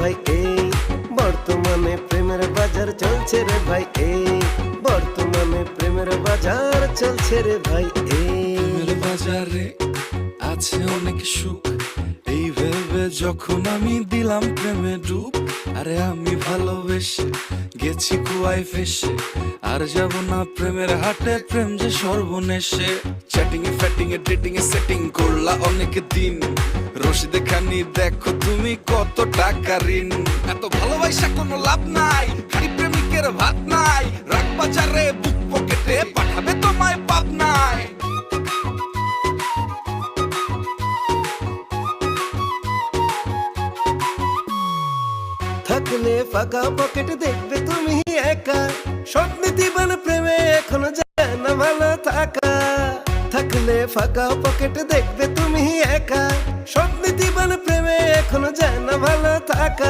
ভাই এই বর্তমানে প্রেমের বাজার চলছে রে ভাই এই বর্তমানে প্রেমের বাজার চলছে রে ভাই এই প্রেমের বাজারে আছে অনেক সুখ এই ভেবে যখন আমি দিলাম প্রেমে ডুব। আরে আমি ভালোবেসে গেছি কুয়ায় ফেসে, আর যাব না প্রেমের হাটে, প্রেম যে সর্বনেশে। চ্যাটিং এ ফ্যাটিং এ ডেটিং এ সেটিং করলা অনেক দিন, রশিদে খানি দেখো তুমি কত টাকা ঋণ। এত ভালোবাসা কোনো লাভ নাই, খালি প্রেমিকের ভাত নাই, রাগ বাজারে বুক পকেটে পাঠাবে তোমায় পাপ নাই। থাকলে ফাঁকা পকেট দেখবে তুমি একা, স্বপ্নে দিবান প্রেমে এখনো যায় না ভালো থাকা। থাকলে ফাঁকা পকেট দেখবে তুমি একা, স্বপ্নে দিবান প্রেমে এখনো যায় না ভালো থাকা।